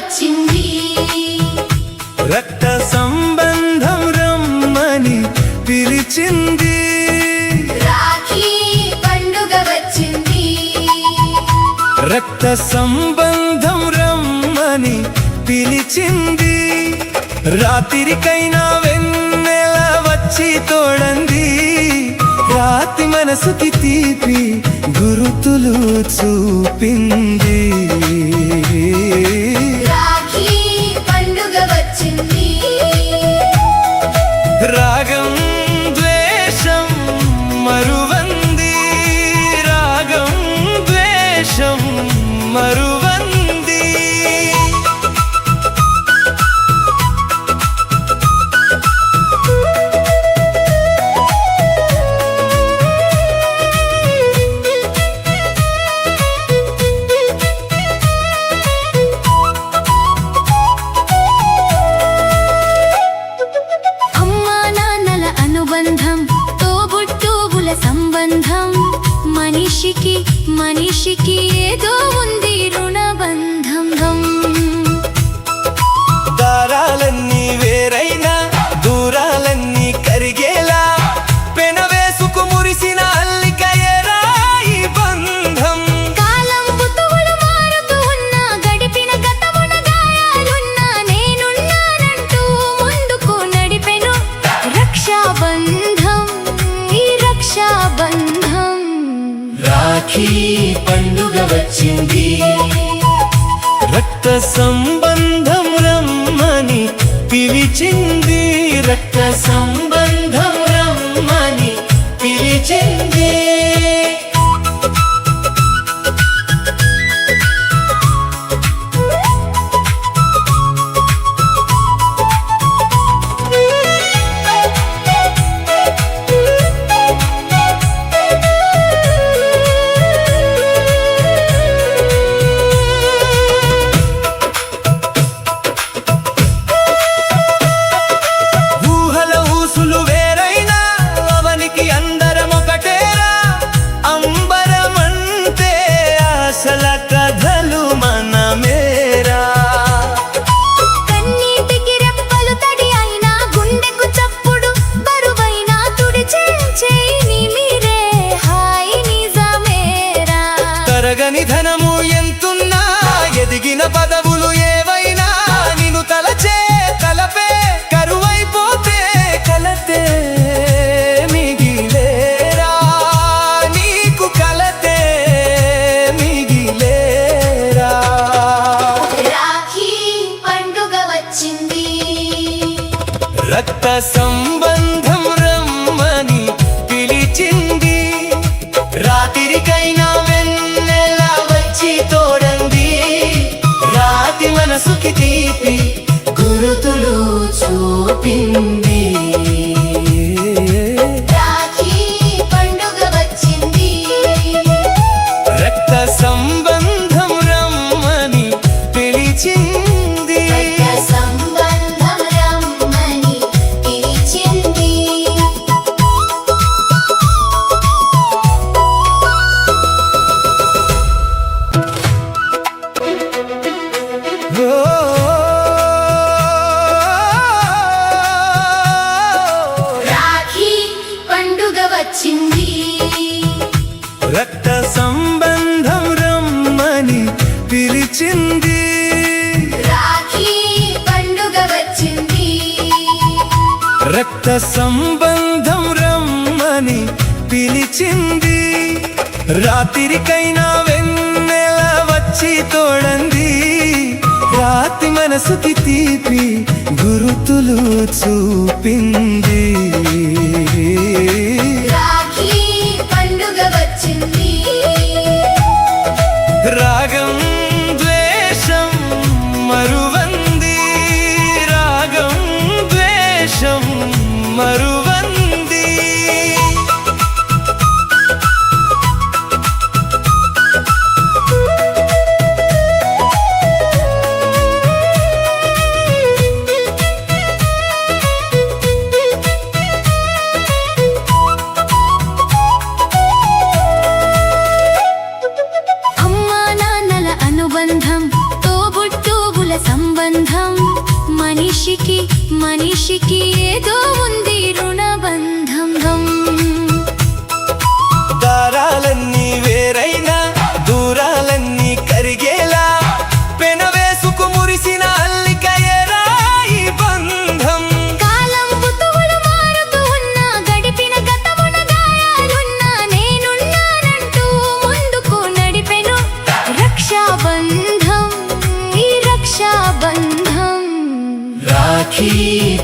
వచ్చింది రక్త సంబంధం రమ్మని పిలిచింది రాఖీ పండుగ వచ్చింది రక్త సంబంధం రమ్మని పిలిచింది రాత్రికైనా వెన్నెల వచ్చి తోడంది రాతి మనసుకి తీపి గురుతులు చూపింది రాఖీ పండుగ వచ్చింది రాగం ద్వేషం మరువంది రాగం ద్వేషం మరువంది సంబంధం మనిషికి ఏదో ఉంది రుణబంధం దారాలన్నీ వేరైనా దూరాలన్నీ కరిగేలా పెనవేసుకు మురిసిన అల్లిక ఎరాయి బంధం కాలం ఋతువులు మారుతూ ఉన్నా గడిపిన గతమున గాయాలున్నా నేనున్నానంటూ ముందుకు నడిపెను రక్షాబంధం బంధం రాఖీ పండుగ వచ్చింది రక్త సంబంధం రమ్మని పిలిచింది రక్త సంబంధం రమ్మని పిలిచింది కథలు మనమేరా కన్నీటికి రెప్పలు తడి అయినా గుండెకు చప్పుడు బరువైనా తుడిచే చేయిని మీరే హాయి నిజమేరా తరగని ధనము ఎంతున్నా ఎదిగిన పదవులు ఏవైనా నిన్ను తలచే తలపే కరువైపోతే కలతే మిగిలేరా నీకు కలతే రక్త సంబంధం రమ్మని పిలిచింది రాత్రికైనా వెన్నెల వచ్చి తోడంది రాతి మనసుకి తీపి గురుతులు చూపింది రాఖీ పండుగ వచ్చింది రక్త సంబంధం రమ్మని పిలిచింది రాఖీ పండుగ వచ్చింది రక్త సంబంధం రమ్మని పిలిచింది రాఖీ పండుగ వచ్చింది రక్త సంబంధం రమ్మని పిలిచింది రాత్రికైనా వెన్నెల వచ్చి తోడంది రాతి మనసుకి తీపి గురుతులు చూపింది రాఖీ పండుగ వచ్చింది రాగం ద్వేషం మరువంది రాగం ద్వేషం మరువంది మనిషికి మనిషికి ఏదో ఉంది రుణబంధం. దారాలన్నీ వేరైనా దూరాలన్నీ కరిగేలా పెనవేసుకు మురిసిన అల్లికయేరా ఈ బంధం. కాలం ఋతువులు మారుతూ ఉన్నా గడిపిన గతమున గాయాలున్నా నేనున్నానంటూ ముందుకు నడిపెను రక్షాబంధం, ఈ రక్షాబంధం. రాఖీ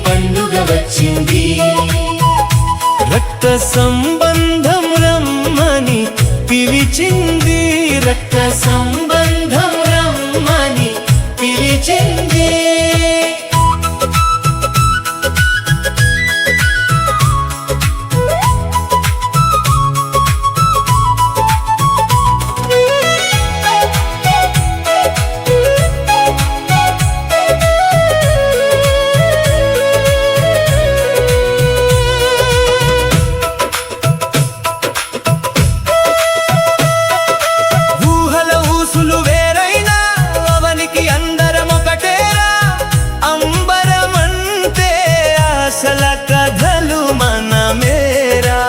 పండుగ వచ్చింది, రక్త సంబంధం రమ్మని పిలిచింది, రక్త సంబంధం రమ్మని పిలిచింది. ఊహల ఊసులు వేరైనా అవనికి అందరం ఒకటేరా, అంబరమంటే ఆశల కథలు మనమేరా.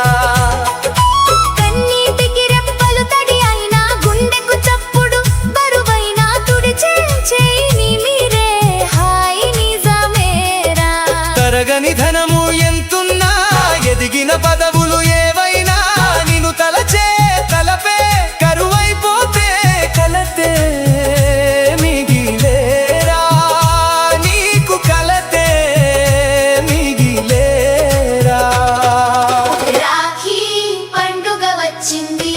కన్నీటికి రెప్పలు తడి అయినా గుండెకు చప్పుడు బరువైనా తుడిచే చేయిని మీరే హాయి నిజమేరా. తరగని ధనము ఎంతున్నా ఎదిగిన పదవులు ఏవైనా నిన్ను తలచే తలపే కరువైపోతే కలతే మిగిలేరా, నీకు కలతే మిగిలేరా. రాఖీ పండుగ వచ్చింది,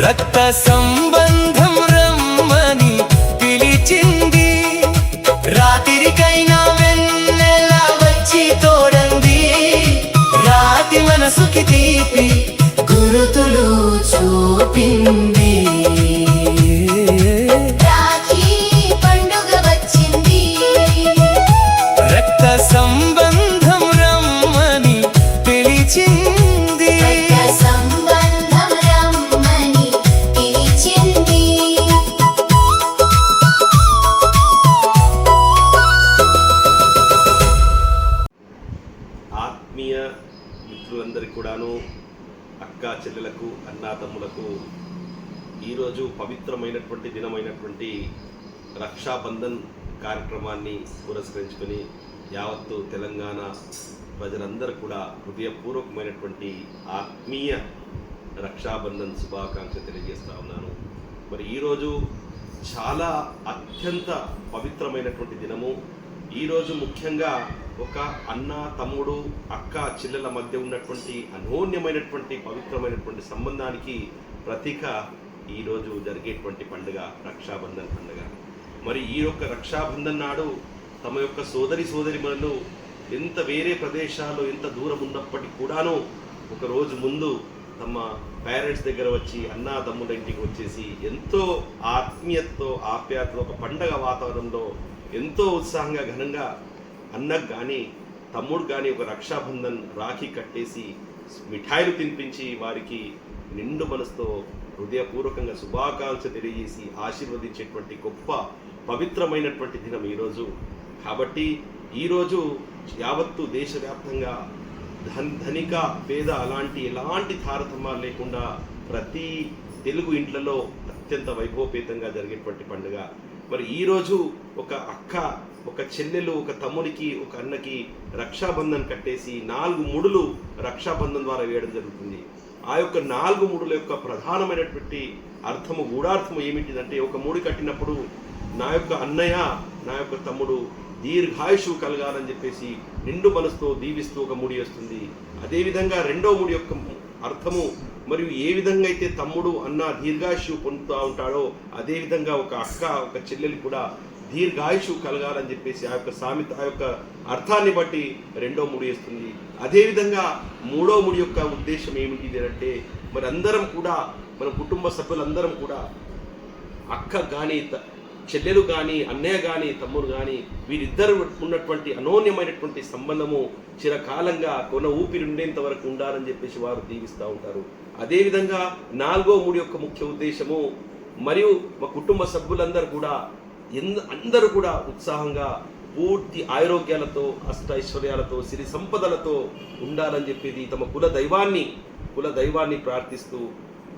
రక్త సంబంధం రమ్మని పిలిచింది, రాత్రికైనా వెన్నెల వచ్చి తోడంది, రాతి మనసుకి తీపి గురుతులు చూపింది. రాఖీ పండుగ వచ్చింది, రక్త సంబంధం రమ్మని పిలిచింది. రక్త సంబంధం రమ్మని పిలిచింది. ఆత్మీయ మిత్రులందరికీ కూడాను, అక్క చెల్లెలకు అన్నాతమ్ములకు ఈరోజు పవిత్రమైనటువంటి దినమైనటువంటి రక్షాబంధన్ కార్యక్రమాన్ని పురస్కరించుకొని యావత్తు తెలంగాణ ప్రజలందరూ కూడా హృదయపూర్వకమైనటువంటి ఆత్మీయ రక్షాబంధన్ శుభాకాంక్ష తెలియజేస్తా ఉన్నాను. మరి ఈరోజు చాలా అత్యంత పవిత్రమైనటువంటి దినము. ఈరోజు ముఖ్యంగా ఒక అన్న తమ్ముడు అక్క చెల్లెల మధ్య ఉన్నటువంటి అనోన్యమైనటువంటి పవిత్రమైనటువంటి సంబంధానికి ప్రతీక ఈరోజు జరిగేటువంటి పండుగ రక్షాబంధన్ పండుగ. మరి ఈ యొక్క రక్షాబంధన్ నాడు తమ యొక్క సోదరిమణులు ఎంత వేరే ప్రదేశాలు ఎంత దూరం ఉన్నప్పటికీ కూడాను ఒక రోజు ముందు తమ పేరెంట్స్ దగ్గర వచ్చి అన్నా తమ్ముళ్ళ ఇంటికి వచ్చేసి ఎంతో ఆత్మీయతతో ఆప్యాయతతో ఒక పండగ వాతావరణంలో ఎంతో ఉత్సాహంగా ఘనంగా అన్నకు కానీ తమ్ముడు కానీ ఒక రక్షాబంధన్ రాఖీ కట్టేసి మిఠాయిలు తినిపించి వారికి నిండు మనసుతో హృదయపూర్వకంగా శుభాకాంక్ష తెలియజేసి ఆశీర్వదించేటువంటి గొప్ప పవిత్రమైనటువంటి దినం ఈరోజు. కాబట్టి ఈరోజు యావత్తు దేశవ్యాప్తంగా ధనిక పేద ఎలాంటి తారతమ్యాలు లేకుండా ప్రతి తెలుగు ఇంట్లలో అత్యంత వైభవపేతంగా జరిగేటువంటి పండుగ. మరి ఈరోజు ఒక అక్క ఒక చెల్లెలు ఒక తమ్ముడికి ఒక అన్నకి రక్షాబంధన్ కట్టేసి 4 ముడులు రక్షాబంధన్ ద్వారా వేయడం జరుగుతుంది. ఆ యొక్క 4 ముడుల యొక్క ప్రధానమైనటువంటి అర్థము గూఢార్థము ఏమిటిదంటే, ఒక ముడి కట్టినప్పుడు నా యొక్క అన్నయ్య నా యొక్క తమ్ముడు దీర్ఘాయుషు కలగాలని చెప్పేసి నిండు మనసుతో దీవిస్తూ ఒక ముడి వస్తుంది. అదేవిధంగా రెండో ముడి యొక్క అర్థము మరియు ఏ విధంగా అయితే తమ్ముడు అన్న దీర్ఘాయుషు పొందుతూ ఉంటాడో అదేవిధంగా ఒక అక్క ఒక చెల్లెలు కూడా దీర్ఘాయుషు కలగాలని చెప్పేసి ఆ యొక్క సామెత ఆ యొక్క అర్థాన్ని బట్టి రెండో ముడి వేస్తుంది. అదేవిధంగా మూడో ముడి యొక్క ఉద్దేశం ఏమిటి అంటే, మరి అందరం కూడా మన కుటుంబ సభ్యులందరం కూడా అక్క కానీ చెల్లెలు కానీ అన్నయ్య కానీ తమ్ముడు కానీ వీరిద్దరు ఉన్నటువంటి అనోన్యమైనటువంటి సంబంధము చిరకాలంగా కొన ఊపిరి ఉండేంత వరకు ఉండాలని చెప్పేసి వారు దీవిస్తూ ఉంటారు. అదేవిధంగా 4వ ముడి యొక్క ముఖ్య ఉద్దేశము, మరియు మా కుటుంబ సభ్యులందరూ కూడా అందరూ కూడా ఉత్సాహంగా పూర్తి ఆరోగ్యాలతో అష్టైశ్వర్యాలతో సిరి సంపదలతో ఉండాలని చెప్పేది తమ కుల దైవాన్ని ప్రార్థిస్తూ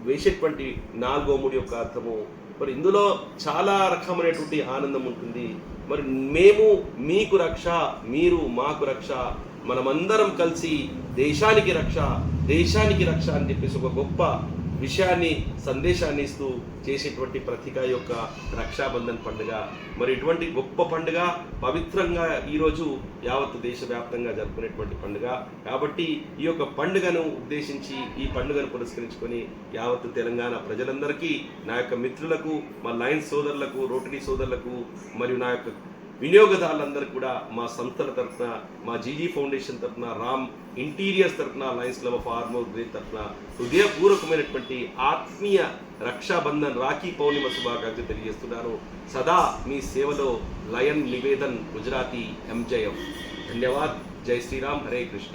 వేసేటువంటి 4వ ముడి యొక్క అర్థము. మరి ఇందులో చాలా రకమైనటువంటి ఆనందం ఉంటుంది. మరి మేము మీకు రక్ష, మీరు మాకు రక్ష, మనమందరం కలిసి దేశానికి రక్ష అని చెప్పేసి ఒక గొప్ప విషయాన్ని సందేశాన్ని ఇస్తూ చేసేటువంటి ప్రతీక యొక్క రక్షాబంధన్ పండుగ. మరి ఇటువంటి గొప్ప పండుగ పవిత్రంగా ఈరోజు యావత్ దేశవ్యాప్తంగా జరుపుకునేటువంటి పండుగ కాబట్టి ఈ యొక్క పండుగను ఉద్దేశించి ఈ పండుగను పురస్కరించుకొని యావత్ తెలంగాణ ప్రజలందరికీ, నా యొక్క మిత్రులకు, మా లయన్స్ సోదరులకు, రోటరీ సోదరులకు మరియు నా యొక్క వినియోగదారులందరికీ కూడా మా సంస్థల తరఫున, మా జీజీ ఫౌండేషన్ తరఫున, రామ్ ఇంటీరియర్స్ తరఫున, Lions club of armour grey తరఫున హృదయపూర్వకమైనటువంటి ఆత్మీయ రక్షాబంధన్ రాఖీ పౌర్ణిమ శుభాకాంక్షలు తెలియజేస్తున్నాను. సదా మీ సేవలో లయన్ నివేదన్, గుజరాతీ ఎంజయం. ధన్యవాద్. జై శ్రీరామ్. హరే కృష్ణ.